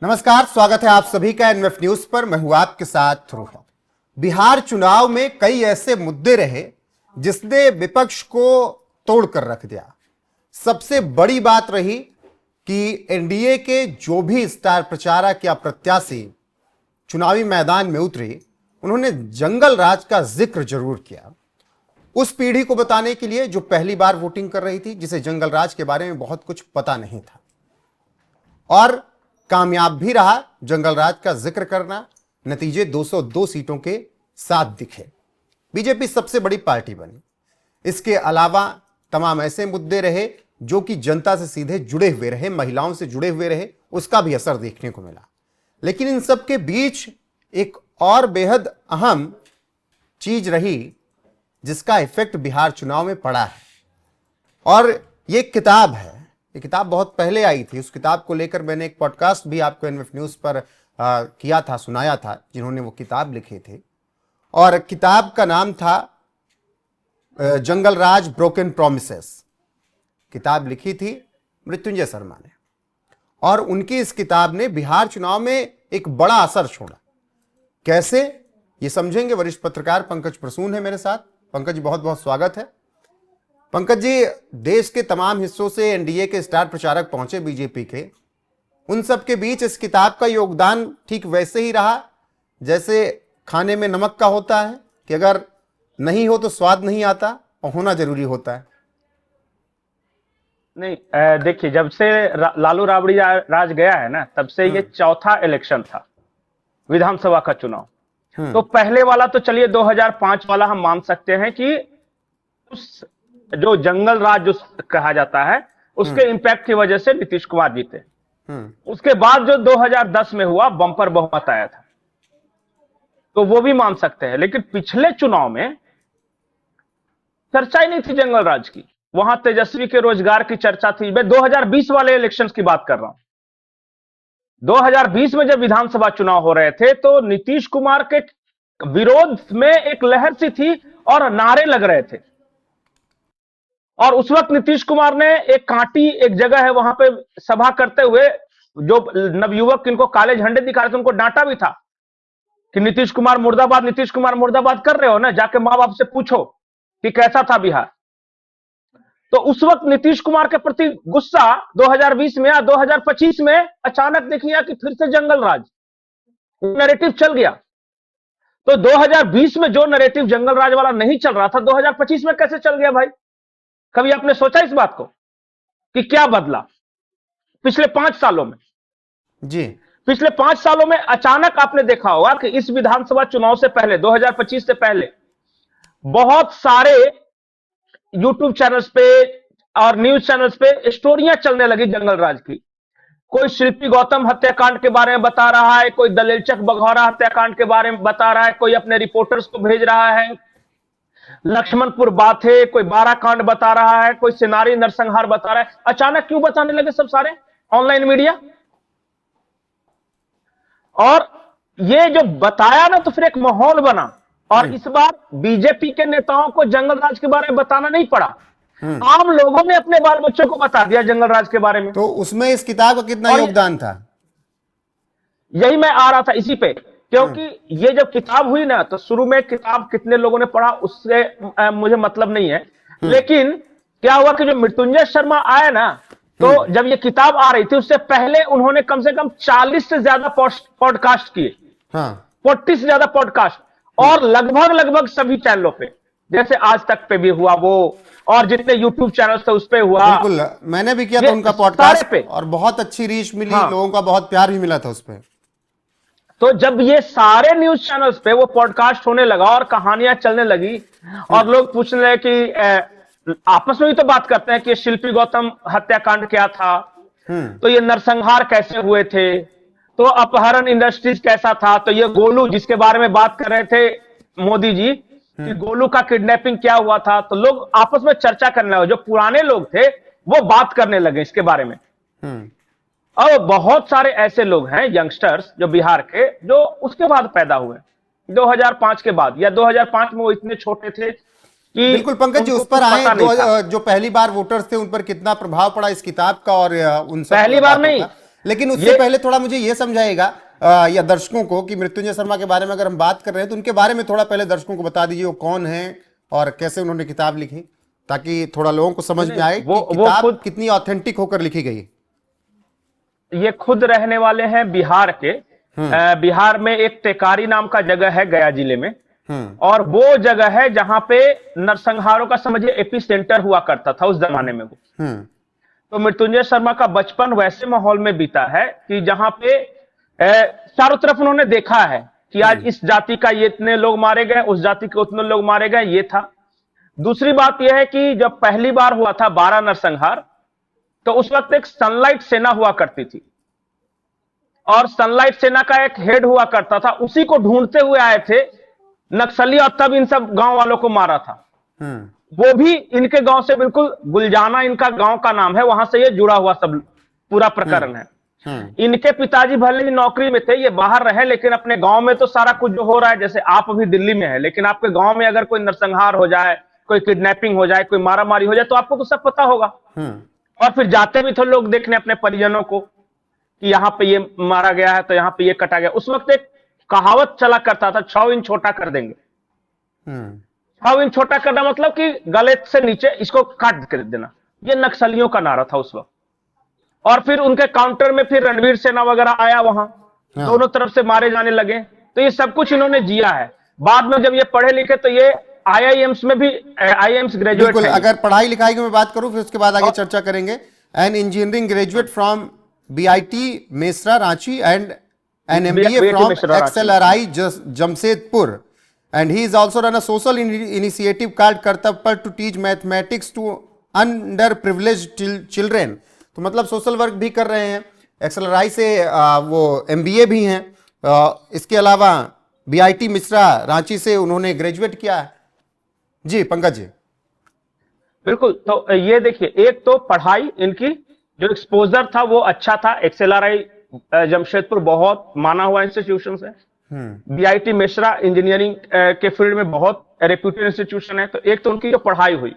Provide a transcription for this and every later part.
नमस्कार, स्वागत है आप सभी का एनएफ न्यूज पर। मैं हूं आपके साथ रोहन। बिहार चुनाव में कई ऐसे मुद्दे रहे जिसने विपक्ष को तोड़ कर रख दिया। सबसे बड़ी बात रही कि एनडीए के जो भी स्टार प्रचारक या प्रत्याशी चुनावी मैदान में उतरे, उन्होंने जंगल राज का जिक्र जरूर किया। उस पीढ़ी को बताने के लिए जो पहली बार वोटिंग कर रही थी, जिसे जंगल राज के बारे में बहुत कुछ पता नहीं था, और कामयाब भी रहा जंगल राज का जिक्र करना। नतीजे 202 सीटों के साथ दिखे। बीजेपी सबसे बड़ी पार्टी बनी। इसके अलावा तमाम ऐसे मुद्दे रहे जो कि जनता से सीधे जुड़े हुए रहे, महिलाओं से जुड़े हुए रहे, उसका भी असर देखने को मिला। लेकिन इन सब के बीच एक और बेहद अहम चीज रही जिसका इफेक्ट बिहार चुनाव में पड़ा है, और ये किताब है। ये किताब बहुत पहले आई थी। उस किताब को लेकर मैंने एक पॉडकास्ट भी आपको एनएफ न्यूज पर किया था, सुनाया था, जिन्होंने वो किताब लिखे थे। और किताब का नाम था जंगल राज ब्रोकन प्रोमिसेस। किताब लिखी थी मृत्युंजय शर्मा ने, और उनकी इस किताब ने बिहार चुनाव में एक बड़ा असर छोड़ा। कैसे, ये समझेंगे। वरिष्ठ पत्रकार पंकज प्रसून है मेरे साथ। पंकज जी, बहुत बहुत स्वागत है। पंकज जी, देश के तमाम हिस्सों से एनडीए के स्टार प्रचारक पहुंचे बीजेपी के। उन सब के बीच इस किताब का योगदान ठीक वैसे ही रहा जैसे खाने में नमक का होता है कि अगर नहीं हो तो स्वाद नहीं आता, और होना जरूरी होता है। नहीं, देखिए, जब से लालू राबड़ी राज गया है ना, तब से ये चौथा इलेक्शन था, विधानसभा का चुनाव। तो पहले वाला तो चलिए 2005 वाला हम मान सकते हैं कि उस जो जंगल राज जो कहा जाता है, उसके इंपैक्ट की वजह से नीतीश कुमार जीते। उसके बाद जो 2010 में हुआ, बम्पर बहुमत आया था, तो वो भी मान सकते हैं। लेकिन पिछले चुनाव में चर्चा ही नहीं थी जंगल राज की। वहां तेजस्वी के रोजगार की चर्चा थी। मैं 2020 वाले इलेक्शंस की बात कर रहा हूं। 2020 में जब विधानसभा चुनाव हो रहे थे तो नीतीश कुमार के विरोध में एक लहर सी थी और नारे लग रहे थे। और उस वक्त नीतीश कुमार ने एक कांटी, एक जगह है वहां पे सभा करते हुए, जो नवयुवक इनको काले झंडे दिखा रहे थे उनको डांटा भी था कि नीतीश कुमार मुर्दाबाद, नीतीश कुमार मुर्दाबाद कर रहे हो ना, जाके मां बाप से पूछो कि कैसा था बिहार। तो उस वक्त नीतीश कुमार के प्रति गुस्सा 2020 में या 2025 में अचानक देखिए कि फिर से जंगल राज नैरेटिव चल गया। तो 2020 में जो नैरेटिव जंगल राज वाला नहीं चल रहा था, 2025 में कैसे चल गया भाई? कभी आपने सोचा इस बात को कि क्या बदला पिछले 5 सालों में? जी, पिछले 5 सालों में अचानक आपने देखा होगा कि इस विधानसभा चुनाव से पहले, 2025 से पहले, बहुत सारे यूट्यूब चैनल्स पे और न्यूज चैनल्स पे स्टोरियां चलने लगी जंगल राज की। कोई शिल्पी गौतम हत्याकांड के बारे में बता रहा है, कोई दलेलचक बघौरा हत्याकांड के बारे में बता रहा है, कोई अपने रिपोर्टर्स को भेज रहा है, लक्ष्मणपुर बाथे, कोई 12 कांड बता रहा है, कोई सिनारी नरसंहार बता रहा है। अचानक क्यों बताने लगे सब सारे ऑनलाइन मीडिया? और ये जो बताया ना, तो फिर एक माहौल बना। और इस बार बीजेपी के नेताओं को जंगल राज के बारे में बताना नहीं पड़ा, आम लोगों ने अपने बाल बच्चों को बता दिया जंगल राज के बारे में। तो उसमें इस किताब का कितना योगदान था? यही मैं आ रहा था इसी पे, क्योंकि ये जब किताब हुई ना, तो शुरू में किताब कितने लोगों ने पढ़ा उससे मुझे मतलब नहीं है। लेकिन क्या हुआ कि जो मृत्युंजय शर्मा आए ना, तो जब ये किताब आ रही थी उससे पहले उन्होंने कम से कम 40 से ज्यादा पॉडकास्ट किए। 40 से ज्यादा पॉडकास्ट, और लगभग सभी चैनलों पे, जैसे आज तक पे भी हुआ वो, और जितने यूट्यूब चैनल थे उस पे हुआ। बिल्कुल, मैंने भी किया था उनका पॉडकास्ट पे, और बहुत अच्छी रीच मिली। लोगों का बहुत प्यार भी मिला था उस पे। तो जब ये सारे न्यूज चैनल्स पे वो पॉडकास्ट होने लगा और कहानियां चलने लगी, और लोग पूछने लगे कि आपस में भी तो बात करते हैं कि शिल्पी गौतम हत्याकांड क्या था, तो ये नरसंहार कैसे हुए थे, तो अपहरण इंडस्ट्रीज कैसा था, तो ये गोलू जिसके बारे में बात कर रहे थे मोदी जी कि गोलू का किडनैपिंग क्या हुआ था, तो लोग आपस में चर्चा करने लगे। जो पुराने लोग थे वो बात करने लगे इसके बारे में। और बहुत सारे ऐसे लोग हैं, यंगस्टर्स जो बिहार के, जो उसके बाद पैदा हुए, 2005 के बाद, या 2005 में वो इतने छोटे थे कि बिल्कुल। पंकज जी, उस पर आए जो पहली बार वोटर्स थे उन पर कितना प्रभाव पड़ा इस किताब का? और उन पहली बार नहीं, लेकिन उससे पहले थोड़ा मुझे ये समझाएगा या दर्शकों को कि मृत्युंजय शर्मा के बारे में अगर हम बात कर रहे हैं तो उनके बारे में थोड़ा पहले दर्शकों को बता दीजिए, वो कौन है और कैसे उन्होंने किताब लिखी, ताकि थोड़ा लोगों को समझ में आए कि किताब कितनी ऑथेंटिक होकर लिखी गई। ये खुद रहने वाले हैं बिहार के। बिहार में एक टेकारी नाम का जगह है गया जिले में, और वो जगह है जहां पे नरसंहारों का समझिए एपी सेंटर हुआ करता था उस जमाने में वो। तो मृत्युंजय शर्मा का बचपन वैसे माहौल में बीता है कि जहां पे चारों तरफ उन्होंने देखा है कि आज इस जाति का ये इतने लोग मारे गए, उस जाति के उतने लोग मारे गए, ये था। दूसरी बात यह है कि जब पहली बार हुआ था 12 नरसंहार, तो उस वक्त एक सनलाइट सेना हुआ करती थी, और सनलाइट सेना का एक हेड हुआ करता था, उसी को ढूंढते हुए आए थे नक्सली, और तब इन सब गांव वालों को मारा था। वो भी इनके गांव से, बिल्कुल गुलजाना इनका गांव का नाम है, वहां से ये जुड़ा हुआ सब पूरा प्रकरण है। इनके पिताजी भले ही नौकरी में थे, ये बाहर रहे, लेकिन अपने गांव में तो सारा कुछ जो हो रहा है, जैसे आप अभी दिल्ली में है, लेकिन आपके गांव में अगर कोई नरसंहार हो जाए, कोई किडनैपिंग हो जाए, कोई मारामारी हो जाए, तो आपको तो सब पता होगा। और फिर जाते भी थे लोग देखने अपने परिजनों को कि यहाँ पे ये मारा गया है, तो यहाँ पे ये कटा गया। उस वक्त एक कहावत चला करता था, 6 इंच छोटा कर देंगे। 6 इंच छोटा करना मतलब कि गले से नीचे इसको काट कर देना, ये नक्सलियों का नारा था उस वक्त। और फिर उनके काउंटर में फिर रणवीर सेना वगैरह आया, वहां दोनों तरफ से मारे जाने लगे। तो ये सब कुछ इन्होंने जिया है। बाद में जब ये पढ़े लिखे तो ये आईआईएम्स में भी आईआईएम्स ग्रेजुएट है। अगर पढ़ाई लिखाई की मैं बात करूं, फिर उसके बाद आगे चर्चा करेंगे। An engineering graduate from BIT Mesra Ranchi and an MBA from XLRI Jamshedpur, and he is also run a social initiative called Kartavya to teach mathematics to underprivileged children। तो मतलब सोशल वर्क भी कर रहे हैं, एक्सएलआरआई से वो एमबीए भी हैं, इसके अलावा बीआईटी मिश्रा रांची से उन्होंने ग्रेजुएट किया है। जी पंकज जी। बिल्कुल, तो ये देखिए, एक तो पढ़ाई इनकी जो एक्सपोजर था वो अच्छा था। एक्सएलआरआई जमशेदपुर बहुत माना हुआ इंस्टीट्यूशन है, बीआईटी मिश्रा इंजीनियरिंग के फील्ड में बहुत रेप्यूटेड इंस्टीट्यूशन है। तो एक तो उनकी जो पढ़ाई हुई,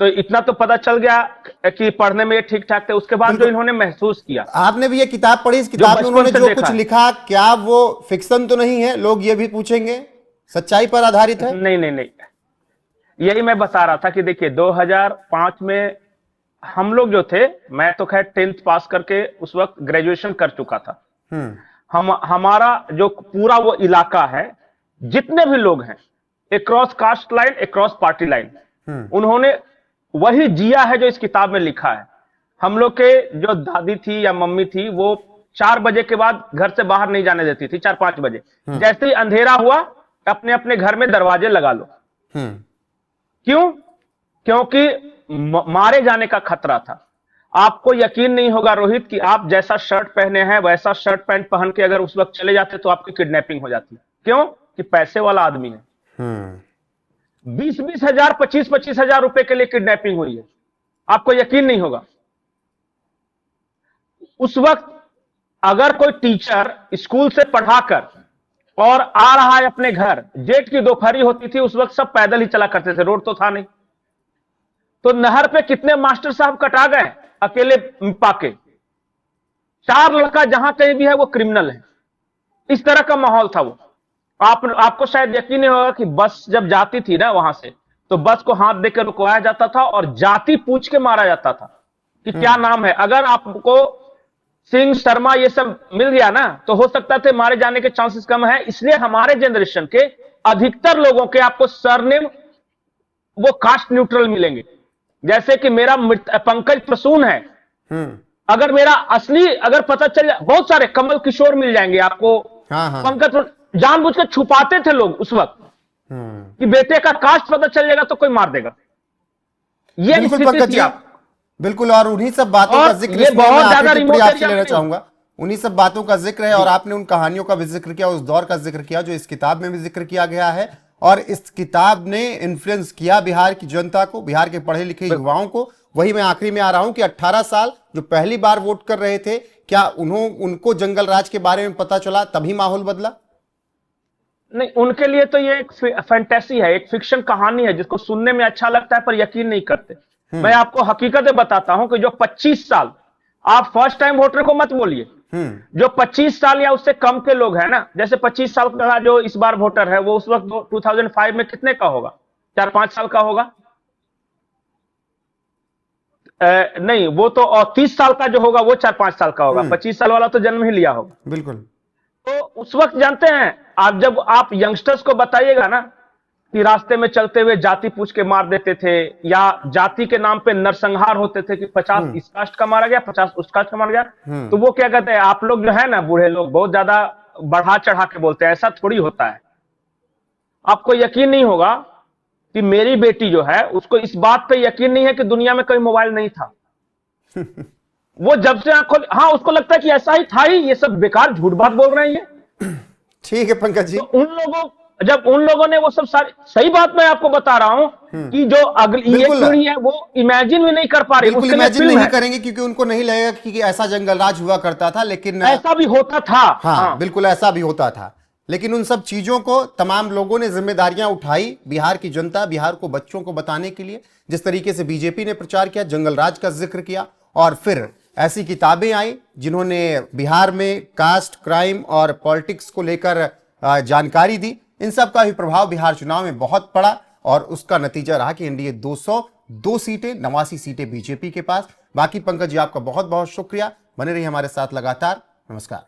तो इतना तो पता चल गया कि पढ़ने में ये ठीक ठाक थे। उसके बाद जो इन्होंने महसूस किया, आपने भी ये किताब पढ़ी, इस किताब में उन्होंने जो कुछ लिखा, क्या वो फिक्शन तो नहीं है? लोग ये भी पूछेंगे, सच्चाई पर आधारित है? नहीं नहीं नहीं, यही मैं बता रहा था कि देखिए 2005 में हम लोग जो थे, मैं तो खैर 10th पास करके उस वक्त ग्रेजुएशन कर चुका था। हमारा जो पूरा वो इलाका है, जितने भी लोग हैं, across cast line, across party line, उन्होंने वही जिया है जो इस किताब में लिखा है। हम लोग के जो दादी थी या मम्मी थी, वो 4 बजे के बाद घर से बाहर नहीं जाने देती थी। 4-5 बजे जैसे ही अंधेरा हुआ, अपने अपने घर में दरवाजे लगा लो। क्यों? क्योंकि मारे जाने का खतरा था। आपको यकीन नहीं होगा रोहित कि आप जैसा शर्ट पहने हैं वैसा शर्ट पैंट पहन के अगर उस वक्त चले जाते तो आपकी किडनैपिंग हो जाती। क्यों? कि पैसे वाला आदमी है। 20-20 हजार, 25-25 हजार रुपए के लिए किडनैपिंग हुई है। आपको यकीन नहीं होगा। उस वक्त अगर कोई टीचर स्कूल से पढ़ाकर और आ रहा है अपने घर, जेठ की दोपहरी होती थी, उस वक्त सब पैदल ही चला करते थे, रोड तो था नहीं। तो नहर पे कितने मास्टर साहब कटा गए अकेले पाके। 4 लड़का जहां कहीं भी है वो क्रिमिनल है। इस तरह का माहौल था वो। आपको शायद यकीन नहीं होगा कि बस जब जाती थी ना वहां से, तो बस को हाथ देकर रुकवाया जाता था और जाति पूछ के मारा जाता था कि क्या नाम है। अगर आपको सिंह, शर्मा ये सब मिल गया ना, तो हो सकता थे मारे जाने के चांसेस कम है। इसलिए हमारे जनरेशन के अधिकतर लोगों के आपको सरनेम वो कास्ट न्यूट्रल मिलेंगे। जैसे कि मेरा पंकज प्रसून है, अगर मेरा असली अगर पता चल जाए, बहुत सारे कमल किशोर मिल जाएंगे आपको। पंकज जानबूझ के छुपाते थे लोग उस वक्त कि बेटे का कास्ट पता चल जाएगा तो कोई मार देगा। ये बिल्कुल थी आप। बिल्कुल, और उन्हीं सब बातों का जिक्र बहुत ज्यादा आपसे लेना चाहूंगा। उन्हीं सब बातों का जिक्र है, और आपने उन कहानियों का भी जिक्र किया, उस दौर का जिक्र किया जो इस किताब में भी जिक्र किया गया है। और इस किताब ने इन्फ्लुएंस किया बिहार की जनता को, बिहार के पढ़े लिखे युवाओं को। वही मैं आखिरी में आ रहा हूं कि 18 साल जो पहली बार वोट कर रहे थे, क्या उनको जंगल राज के बारे में पता चला तभी माहौल बदला? नहीं, उनके लिए तो ये एक फैंटेसी है, एक फिक्शन कहानी है जिसको सुनने में अच्छा लगता है पर यकीन नहीं करते। मैं आपको हकीकतें बताता हूं कि जो 25 साल आप फर्स्ट टाइम वोटर को मत बोलिए। जो 25 साल या उससे कम के लोग हैं ना, जैसे 25 साल का जो इस बार वोटर है, वो उस वक्त 2005 में कितने का होगा? 4-5 साल का होगा। नहीं, वो तो, और 30 साल का जो होगा वो 4-5 साल का होगा। 25 साल वाला तो जन्म ही लिया होगा। बिल्कुल। तो उस वक्त जानते हैं आप, जब आप यंगस्टर्स को बताइएगा ना कि रास्ते में चलते हुए जाति पूछ के मार देते थे, या जाति के नाम पे नरसंहार होते थे कि 50 इस कास्ट का मारा गया, 50 उस कास्ट का मारा गया, तो वो क्या कहते हैं, आप लोग जो है ना, बूढ़े लोग बहुत ज्यादा बढ़ा चढ़ा के बोलते हैं। ऐसा थोड़ी होता है। आपको यकीन नहीं होगा कि मेरी बेटी जो है, उसको इस बात पे यकीन नहीं है कि दुनिया में कोई मोबाइल नहीं था। वो जब से आंख खोली, हाँ, उसको लगता है कि ऐसा ही था ही, ये सब बेकार झूठ बात बोल रहे हैं ये। ठीक है पंकज जी। तो जब उन लोगों ने वो सब सारी, सही बात मैं आपको बता रहा हूं कि जो अगली ये पीढ़ी है वो इमेजिन भी नहीं कर पा रही। बिल्कुल इमेजिन नहीं करेंगे, क्योंकि उनको नहीं लगेगा कि ऐसा जंगल राज हुआ करता था, लेकिन ऐसा भी होता था। हाँ, बिल्कुल ऐसा भी होता था। लेकिन उन सब चीजों को तमाम लोगों ने जिम्मेदारियां उठाई, बिहार की जनता, बिहार को बच्चों को बताने के लिए। जिस तरीके से बीजेपी ने प्रचार किया, जंगल राज का जिक्र किया, और फिर ऐसी किताबें आई जिन्होंने बिहार में कास्ट, क्राइम और पॉलिटिक्स को लेकर जानकारी दी। इन सब का भी प्रभाव बिहार चुनाव में बहुत पड़ा, और उसका नतीजा रहा कि एनडीए 202 सीटें, 89 सीटें बीजेपी के पास। बाकी पंकज जी, आपका बहुत बहुत शुक्रिया। बने रहिए हमारे साथ लगातार। नमस्कार।